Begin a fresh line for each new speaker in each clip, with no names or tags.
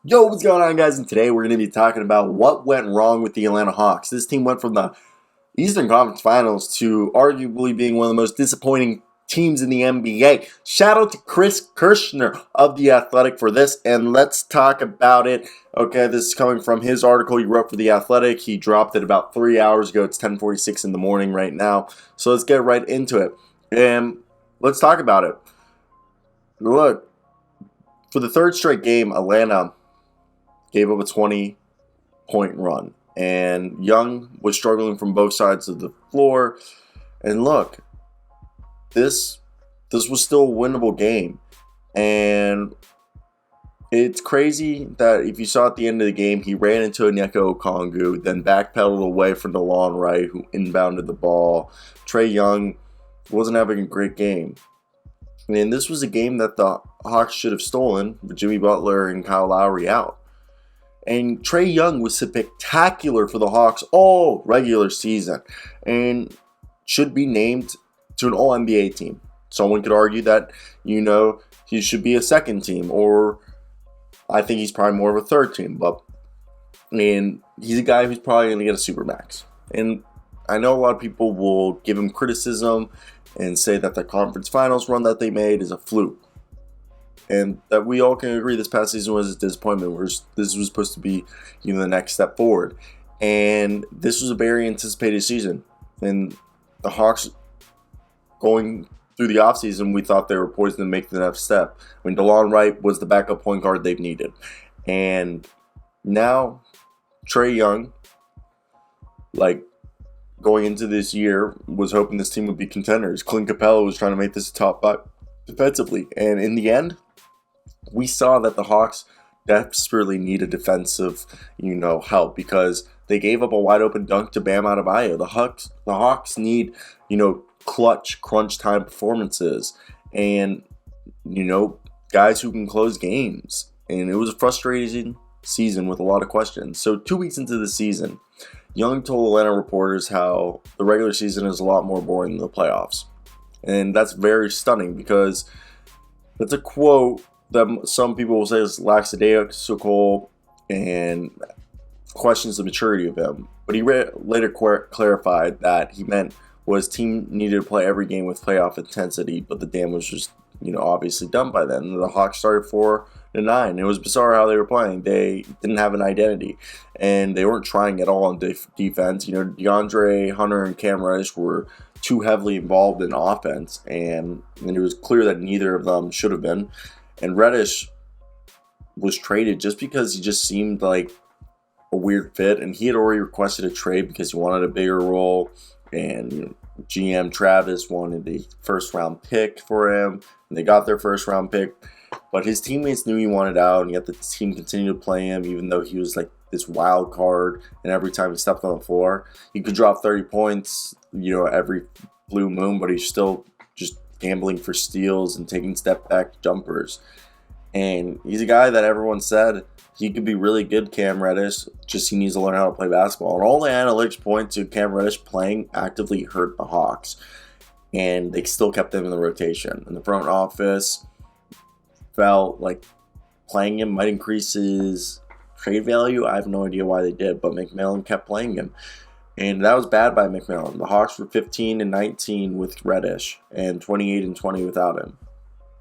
Yo, what's going on, guys? And today we're going to be talking about what went wrong with the Atlanta Hawks. This team went from the Eastern Conference Finals to arguably being one of the most disappointing teams in the NBA. Shout out to Chris Kirschner of The Athletic for this, and let's talk about it. Okay, this is coming from his article he wrote for The Athletic. He dropped it about 3 hours ago. It's 10:46 in the morning right now. So let's get right into it. And let's talk about it. Look, for the third straight game, Atlanta gave up a 20-point run. And Young was struggling from both sides of the floor. And look, this was still a winnable game. And it's crazy that if you saw at the end of the game, he ran into Onyeka Okongwu, then backpedaled away from DeLon Wright, who inbounded the ball. Trae Young wasn't having a great game. And this was a game that the Hawks should have stolen with Jimmy Butler and Kyle Lowry out. And Trae Young was spectacular for the Hawks all regular season and should be named to an All NBA team. Someone could argue that, he should be a second team, or I think he's probably more of a third team. And he's a guy who's probably going to get a supermax. And I know a lot of people will give him criticism and say that the conference finals run that they made is a fluke. And that we all can agree this past season was a disappointment. This was supposed to be, the next step forward. And this was a very anticipated season. And the Hawks, going through the offseason, we thought they were poised to make the next step. I mean, DeLon Wright was the backup point guard they've needed. And now, Trae Young, going into this year, was hoping this team would be contenders. Clint Capela was trying to make this a top five defensively. And in the end, we saw that the Hawks desperately needed defensive, help, because they gave up a wide open dunk to Bam Adebayo. The Hawks need, clutch, crunch time performances, and guys who can close games. And it was a frustrating season with a lot of questions. So 2 weeks into the season, Young told Atlanta reporters how the regular season is a lot more boring than the playoffs, and that's very stunning because that's a quote that some people will say is lackadaisical and questions the maturity of him. But he later clarified that he meant was team needed to play every game with playoff intensity, but the dam was just, obviously done by then. The Hawks started 4-9. It was bizarre how they were playing. They didn't have an identity, and they weren't trying at all on defense. DeAndre Hunter and Cam Reddish were too heavily involved in offense, and it was clear that neither of them should have been. And Reddish was traded just because he just seemed like a weird fit, and he had already requested a trade because he wanted a bigger role, and GM Travis wanted a first-round pick for him, and they got their first-round pick. But his teammates knew he wanted out, and yet the team continued to play him, even though he was like this wild card, and every time he stepped on the floor, he could drop 30 points, every blue moon, but he's still just gambling for steals and taking step-back jumpers. And he's a guy that everyone said he could be really good, Cam Reddish, just he needs to learn how to play basketball. And all the analytics point to Cam Reddish playing actively hurt the Hawks, and they still kept him in the rotation. And the front office felt like playing him might increase his trade value. I have no idea why they did, but McMillan kept playing him. And that was bad by McMillan. The Hawks were 15-19 with Reddish and 28-20 without him.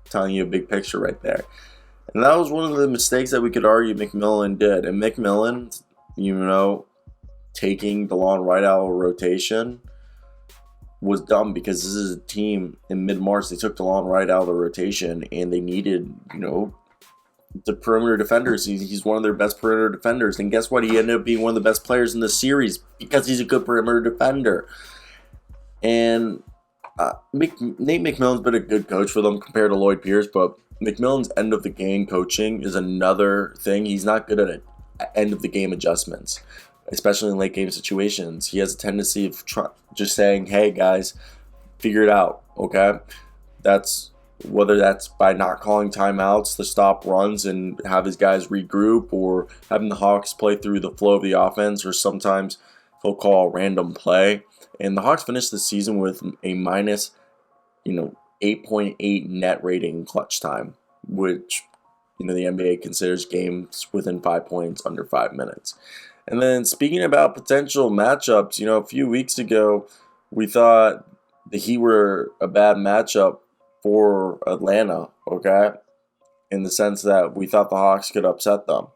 Telling you a big picture right there. And that was one of the mistakes that we could argue McMillan did. And McMillan, taking DeLon Wright out of rotation was dumb, because this is a team in mid-March. They took DeLon Wright out of the rotation, and they needed, the perimeter defenders. He's one of their best perimeter defenders. And guess what? He ended up being one of the best players in the series because he's a good perimeter defender. And Nate McMillan's been a good coach for them compared to Lloyd Pierce, but McMillan's end of the game coaching is another thing. He's not good at end of the game adjustments, especially in late game situations. He has a tendency of just saying, "Hey guys, figure it out." Okay, that's whether that's by not calling timeouts to stop runs and have his guys regroup, or having the Hawks play through the flow of the offense, or sometimes he'll call a random play. And the Hawks finished the season with a minus, 8.8 net rating in clutch time, which the NBA considers games within 5 points under 5 minutes. And then speaking about potential matchups, a few weeks ago, we thought the Heat were a bad matchup for Atlanta, okay? In the sense that we thought the Hawks could upset them.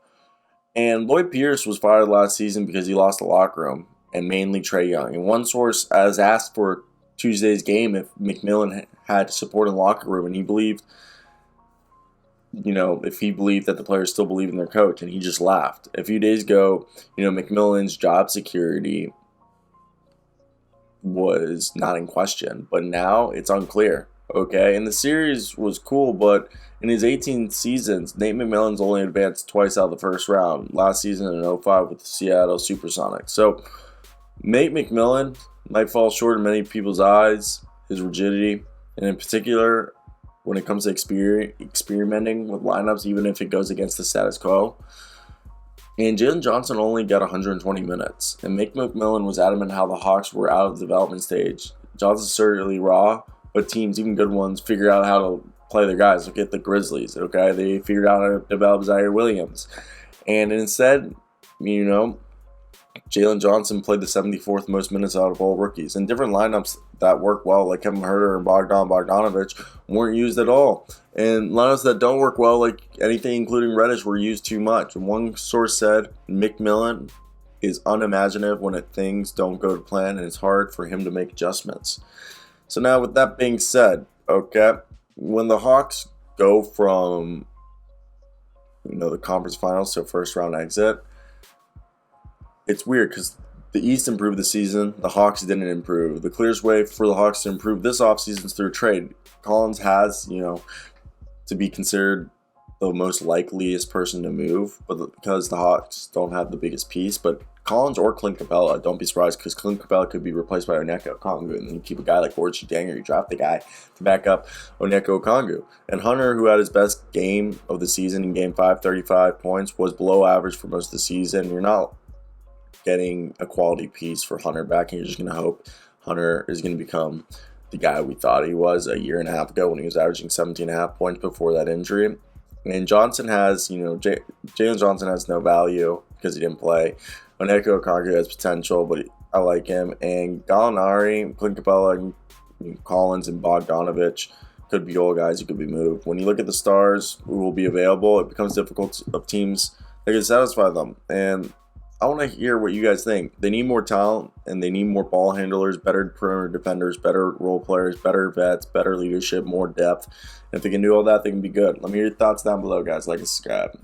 And Lloyd Pierce was fired last season because he lost the locker room, and mainly Trae Young. And one source has asked for Tuesday's game if McMillan had support in the locker room, and he believed, if he believed that the players still believe in their coach, and he just laughed. A few days ago, McMillan's job security was not in question, but now it's unclear. Okay, and the series was cool, but in his 18 seasons, Nate McMillan's only advanced twice out of the first round. Last season in 2005 with the Seattle Supersonics. So Nate McMillan might fall short in many people's eyes, his rigidity, and in particular, when it comes to experimenting with lineups, even if it goes against the status quo. And Jalen Johnson only got 120 minutes. And Nate McMillan was adamant how the Hawks were out of the development stage. Johnson's certainly raw, but teams, even good ones, figure out how to play their guys. Look at the Grizzlies, okay? They figured out how to develop Zaire Williams. And instead, Jalen Johnson played the 74th most minutes out of all rookies. And different lineups that work well, like Kevin Huerter and Bogdanovich, weren't used at all. And lineups that don't work well, like anything including Reddish, were used too much. And one source said McMillan is unimaginative when things don't go to plan, and it's hard for him to make adjustments. So now with that being said, okay, when the Hawks go from the conference finals to a first round exit, it's weird because the East improved this season, the Hawks didn't improve. The clearest way for the Hawks to improve this offseason is through a trade. Collins has, to be considered the most likeliest person to move, but because the Hawks don't have the biggest piece, but Collins or Clint Capela, don't be surprised, because Clint Capela could be replaced by Onyeka Okongwu, and then you keep a guy like Gorgie Danger, you draft the guy to back up Onyeka Okongwu. And Hunter, who had his best game of the season in Game 5, 35 points, was below average for most of the season. You're not getting a quality piece for Hunter back, and you're just going to hope Hunter is going to become the guy we thought he was a year and a half ago when he was averaging 17.5 points before that injury. And Johnson has, Jalen Johnson has no value because he didn't play. Onyeka Okongwu has potential, but I like him. And Gallinari, Clint Capela, and Collins, and Bogdanovich could be old guys who could be moved. When you look at the stars who will be available, it becomes difficult of teams that can satisfy them. And I want to hear what you guys think. They need more talent, and they need more ball handlers, better perimeter defenders, better role players, better vets, better leadership, more depth. And if they can do all that, they can be good. Let me hear your thoughts down below, guys. Like and subscribe.